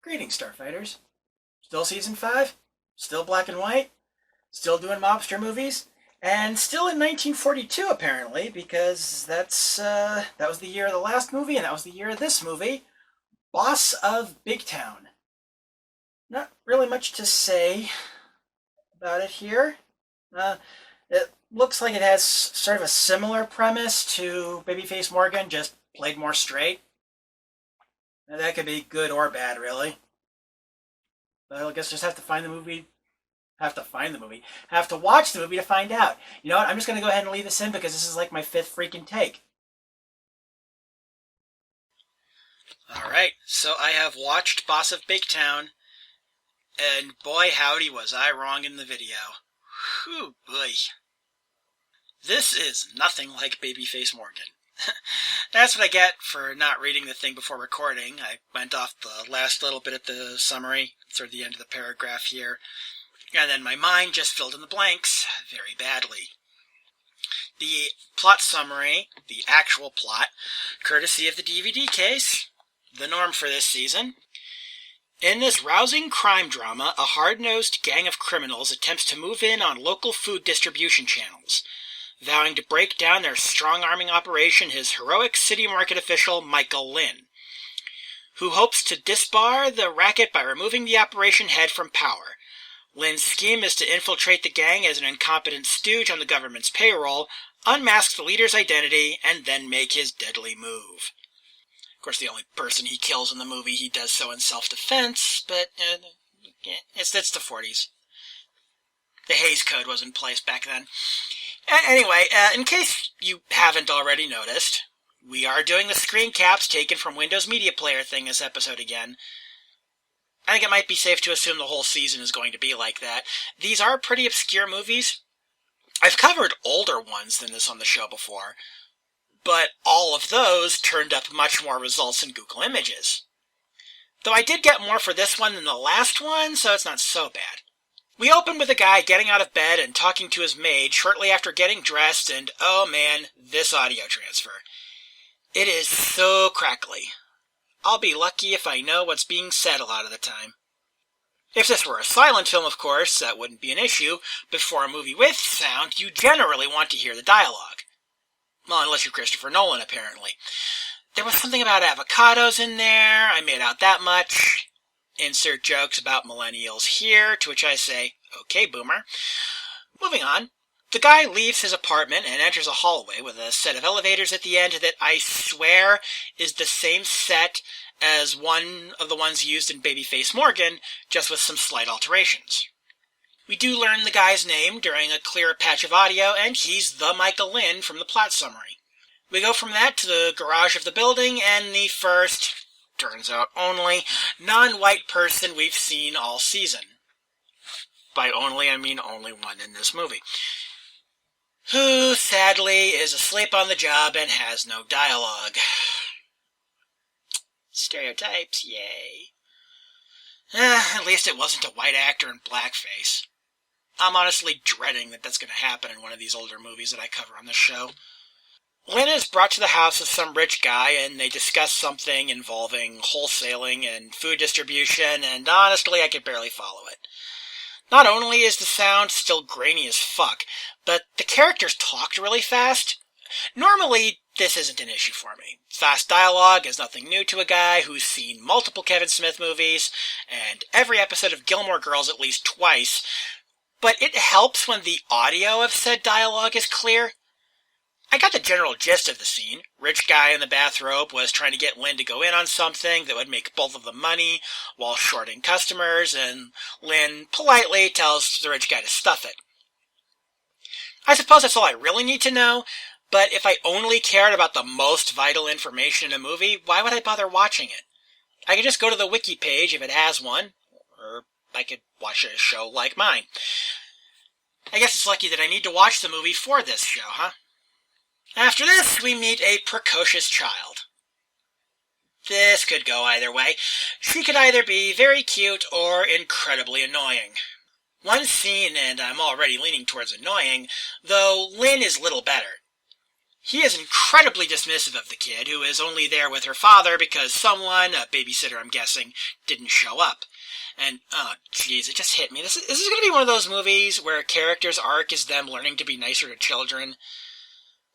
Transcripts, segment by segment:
Greetings, Starfighters. Still Season 5, still black and white, still doing mobster movies, and still in 1942 apparently, because that was the year of the last movie, and that was the year of this movie, Boss of Big Town. Not really much to say about it here. It looks like it has sort of a similar premise to Babyface Morgan, just played more straight. Now, that could be good or bad, really. But I guess just have to watch the movie to find out. You know what? I'm just going to go ahead and leave this in because this is like my fifth freaking take. Alright, so I have watched Boss of Big Town, and boy howdy was I wrong in the video. Whew, boy. This is nothing like Babyface Morgan. That's what I get for not reading the thing before recording. I went off the last little bit of the summary, sort of the end of the paragraph here, and then my mind just filled in the blanks very badly. The plot summary, the actual plot, courtesy of the DVD case, the norm for this season. In this rousing crime drama, a hard-nosed gang of criminals attempts to move in on local food distribution channels. Vowing to break down their strong-arming operation is heroic city market official Michael Lynn, who hopes to disbar the racket by removing the operation head from power. Lynn's scheme is to infiltrate the gang as an incompetent stooge on the government's payroll, unmask the leader's identity, and then make his deadly move. Of course, the only person he kills in the movie, he does so in self-defense, but it's the 40s. The Hays Code was in place back then. Anyway, in case you haven't already noticed, we are doing the screen caps taken from Windows Media Player thing this episode again. I think it might be safe to assume the whole season is going to be like that. These are pretty obscure movies. I've covered older ones than this on the show before, but all of those turned up much more results in Google Images. Though I did get more for this one than the last one, so it's not so bad. We open with a guy getting out of bed and talking to his maid shortly after getting dressed, and oh man, this audio transfer. It is so crackly. I'll be lucky if I know what's being said a lot of the time. If this were a silent film, of course, that wouldn't be an issue, but for a movie with sound, you generally want to hear the dialogue. Well, unless you're Christopher Nolan, apparently. There was something about avocados in there, I made out that much. Insert jokes about millennials here, to which I say, okay, boomer. Moving on. The guy leaves his apartment and enters a hallway with a set of elevators at the end that I swear is the same set as one of the ones used in Babyface Morgan, just with some slight alterations. We do learn the guy's name during a clear patch of audio, and he's the Michael Lynn from the plot summary. We go from that to the garage of the building, and the first, turns out only, non-white person we've seen all season. By only, I mean only one in this movie. Who, sadly, is asleep on the job and has no dialogue. Stereotypes, yay. At least it wasn't a white actor in blackface. I'm honestly dreading that that's going to happen in one of these older movies that I cover on this show. Lynn is brought to the house of some rich guy, and they discuss something involving wholesaling and food distribution, and honestly, I could barely follow it. Not only is the sound still grainy as fuck, but the characters talked really fast. Normally, this isn't an issue for me. Fast dialogue is nothing new to a guy who's seen multiple Kevin Smith movies, and every episode of Gilmore Girls at least twice, but it helps when the audio of said dialogue is clear. I got the general gist of the scene. Rich guy in the bathrobe was trying to get Lynn to go in on something that would make both of them money while shorting customers, and Lynn politely tells the rich guy to stuff it. I suppose that's all I really need to know, but if I only cared about the most vital information in a movie, why would I bother watching it? I could just go to the wiki page if it has one, or I could watch a show like mine. I guess it's lucky that I need to watch the movie for this show, huh? After this, we meet a precocious child. This could go either way. She could either be very cute or incredibly annoying. One scene, and I'm already leaning towards annoying, though Lynn is little better. He is incredibly dismissive of the kid, who is only there with her father because someone, a babysitter I'm guessing, didn't show up. And, oh jeez, it just hit me. This is going to be one of those movies where a character's arc is them learning to be nicer to children.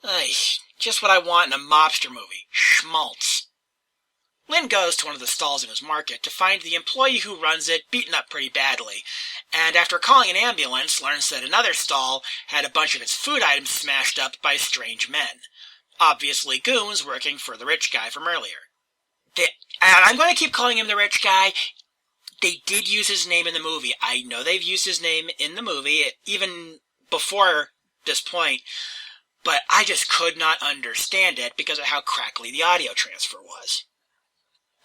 Ay, just what I want in a mobster movie. Schmaltz. Lynn goes to one of the stalls in his market to find the employee who runs it beaten up pretty badly, and after calling an ambulance, learns that another stall had a bunch of its food items smashed up by strange men. Obviously goons working for the rich guy from earlier. And I'm going to keep calling him the rich guy. They did use his name in the movie. I know they've used his name in the movie, even before this point, but I just could not understand it because of how crackly the audio transfer was.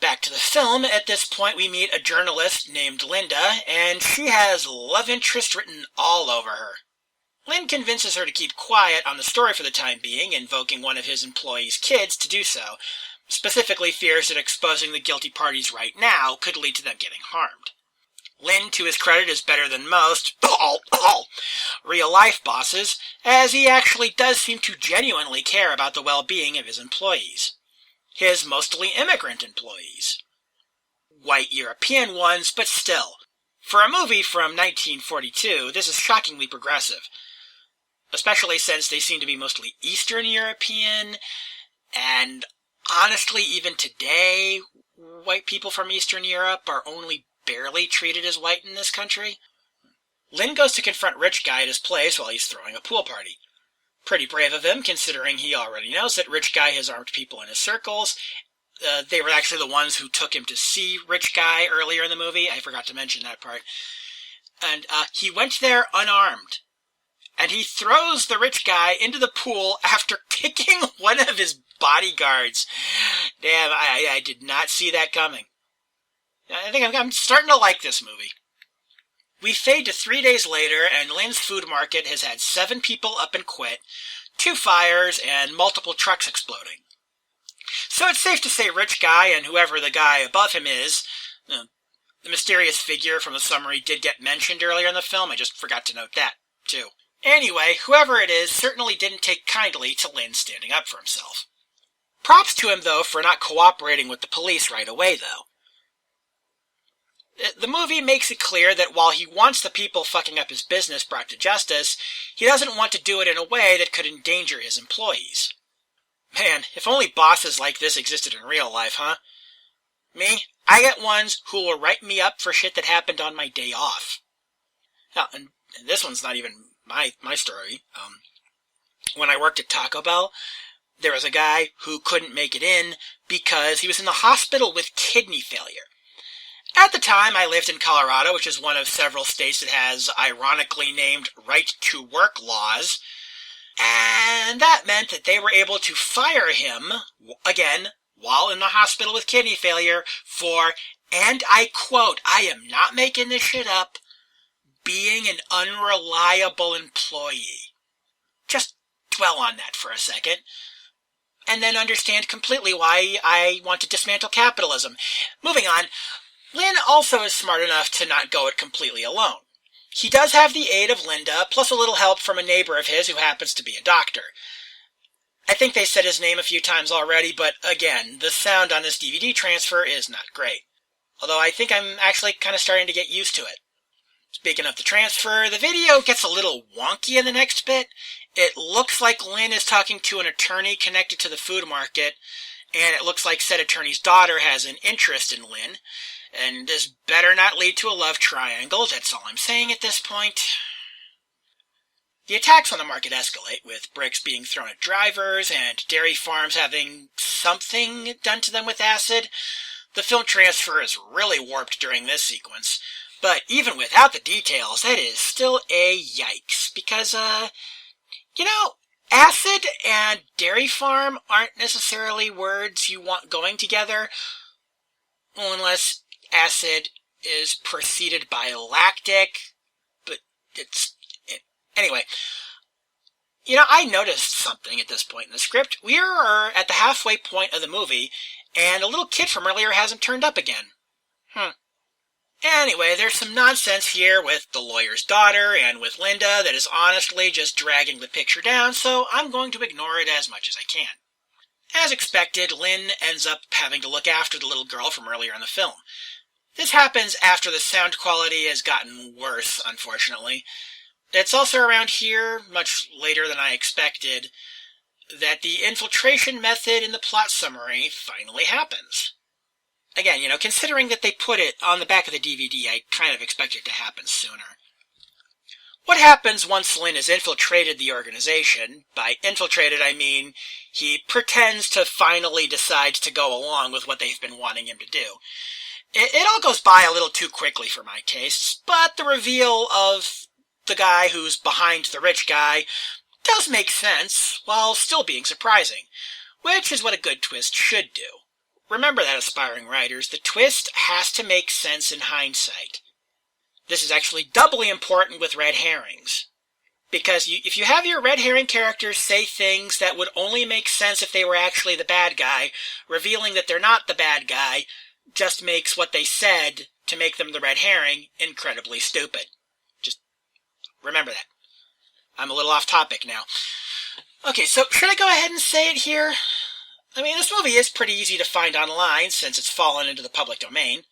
Back to the film, at this point we meet a journalist named Linda, and she has love interest written all over her. Lynn convinces her to keep quiet on the story for the time being, invoking one of his employees' kids to do so, specifically fears that exposing the guilty parties right now could lead to them getting harmed. Lynn, to his credit, is better than most real-life bosses, as he actually does seem to genuinely care about the well-being of his employees. His mostly immigrant employees. White European ones, but still. For a movie from 1942, this is shockingly progressive. Especially since they seem to be mostly Eastern European, and honestly, even today, white people from Eastern Europe are only barely treated as white in this country. Lynn goes to confront Rich Guy at his place while he's throwing a pool party. Pretty brave of him, considering he already knows that Rich Guy has armed people in his circles. They were actually the ones who took him to see Rich Guy earlier in the movie. I forgot to mention that part. And he went there unarmed. And he throws the rich guy into the pool after kicking one of his bodyguards. Damn, I did not see that coming. I think I'm starting to like this movie. We fade to 3 days later, and Lynn's food market has had 7 people up and quit, 2 fires, and multiple trucks exploding. So it's safe to say Rich Guy and whoever the guy above him is, the mysterious figure from the summary did get mentioned earlier in the film, I just forgot to note that, too. Anyway, whoever it is certainly didn't take kindly to Lynn standing up for himself. Props to him, though, for not cooperating with the police right away, though. The movie makes it clear that while he wants the people fucking up his business brought to justice, he doesn't want to do it in a way that could endanger his employees. Man, if only bosses like this existed in real life, huh? Me, I get ones who will write me up for shit that happened on my day off. Now, and this one's not even my story. When I worked at Taco Bell, there was a guy who couldn't make it in because he was in the hospital with kidney failure. At the time, I lived in Colorado, which is one of several states that has ironically named right-to-work laws, and that meant that they were able to fire him, again, while in the hospital with kidney failure, for, and I quote, I am not making this shit up, being an unreliable employee. Just dwell on that for a second, and then understand completely why I want to dismantle capitalism. Moving on. Lynn also is smart enough to not go it completely alone. He does have the aid of Linda, plus a little help from a neighbor of his who happens to be a doctor. I think they said his name a few times already, but again, the sound on this DVD transfer is not great. Although I think I'm actually kind of starting to get used to it. Speaking of the transfer, the video gets a little wonky in the next bit. It looks like Lynn is talking to an attorney connected to the food market, and it looks like said attorney's daughter has an interest in Lynn. And this better not lead to a love triangle, that's all I'm saying at this point. The attacks on the market escalate, with bricks being thrown at drivers, and dairy farms having something done to them with acid. The film transfer is really warped during this sequence, but even without the details, that is still a yikes, because, acid and dairy farm aren't necessarily words you want going together, unless acid is preceded by lactic, but anyway. I noticed something at this point in the script. We are at the halfway point of the movie, and a little kid from earlier hasn't turned up again. Anyway, there's some nonsense here with the lawyer's daughter and with Linda that is honestly just dragging the picture down, so I'm going to ignore it as much as I can. As expected, Lynn ends up having to look after the little girl from earlier in the film. This happens after the sound quality has gotten worse, unfortunately. It's also around here, much later than I expected, that the infiltration method in the plot summary finally happens. Again, considering that they put it on the back of the DVD, I kind of expect it to happen sooner. What happens once Lynn has infiltrated the organization? By infiltrated, I mean he pretends to finally decide to go along with what they've been wanting him to do. It all goes by a little too quickly for my tastes, but the reveal of the guy who's behind the rich guy does make sense, while still being surprising, which is what a good twist should do. Remember that, aspiring writers, the twist has to make sense in hindsight. This is actually doubly important with red herrings, because if you have your red herring characters say things that would only make sense if they were actually the bad guy, revealing that they're not the bad guy just makes what they said to make them the red herring incredibly stupid. Just remember that. I'm a little off topic now. Okay, so should I go ahead and say it here? I mean, this movie is pretty easy to find online since it's fallen into the public domain.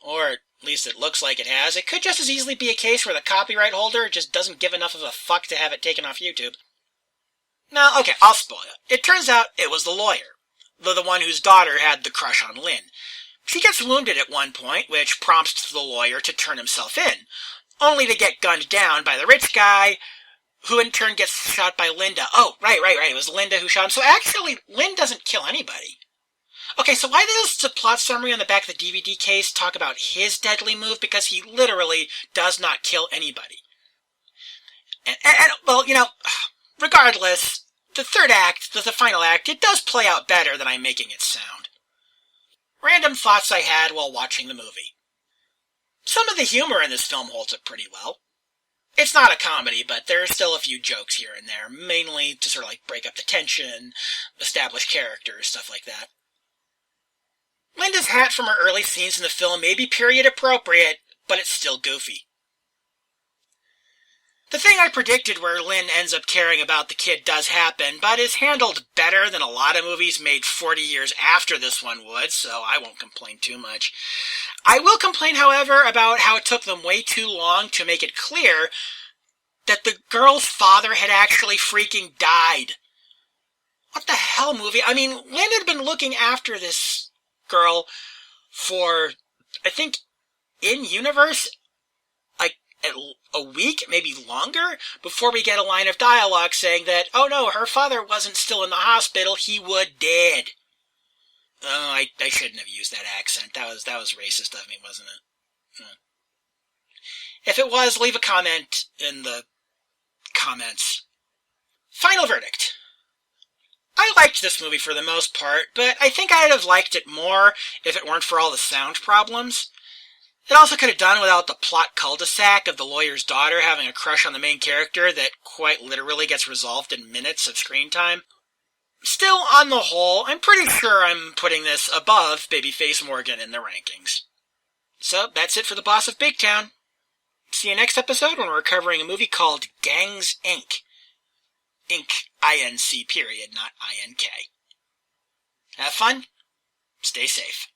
Or at least it looks like it has. It could just as easily be a case where the copyright holder just doesn't give enough of a fuck to have it taken off YouTube. Now, okay, I'll spoil it. It turns out it was the lawyer, the one whose daughter had the crush on Lynn. She gets wounded at one point, which prompts the lawyer to turn himself in, only to get gunned down by the rich guy, who in turn gets shot by Linda. Oh, right. It was Linda who shot him. So actually, Lynn doesn't kill anybody. Okay, so why does the plot summary on the back of the DVD case talk about his deadly move? Because he literally does not kill anybody. And well, regardless, the third act, the final act, it does play out better than I'm making it sound. Random thoughts I had while watching the movie. Some of the humor in this film holds up pretty well. It's not a comedy, but there are still a few jokes here and there, mainly to sort of break up the tension, establish characters, stuff like that. Linda's hat from her early scenes in the film may be period appropriate, but it's still goofy. The thing I predicted where Lynn ends up caring about the kid does happen, but is handled better than a lot of movies made 40 years after this one would, so I won't complain too much. I will complain, however, about how it took them way too long to make it clear that the girl's father had actually freaking died. What the hell, movie? I mean, Lynn had been looking after this girl for, I think, in-universe, a week, maybe longer, before we get a line of dialogue saying that, oh no, her father wasn't still in the hospital, he would dead. Oh, I shouldn't have used that accent. That was racist of me, wasn't it? If it was, leave a comment in the comments. Final verdict. I liked this movie for the most part, but I think I'd have liked it more if it weren't for all the sound problems. It also could have done without the plot cul-de-sac of the lawyer's daughter having a crush on the main character that quite literally gets resolved in minutes of screen time. Still, on the whole, I'm pretty sure I'm putting this above Babyface Morgan in the rankings. So, that's it for the Boss of Big Town. See you next episode when we're covering a movie called Gangs, Inc. Inc, I-N-C period, not I-N-K. Have fun. Stay safe.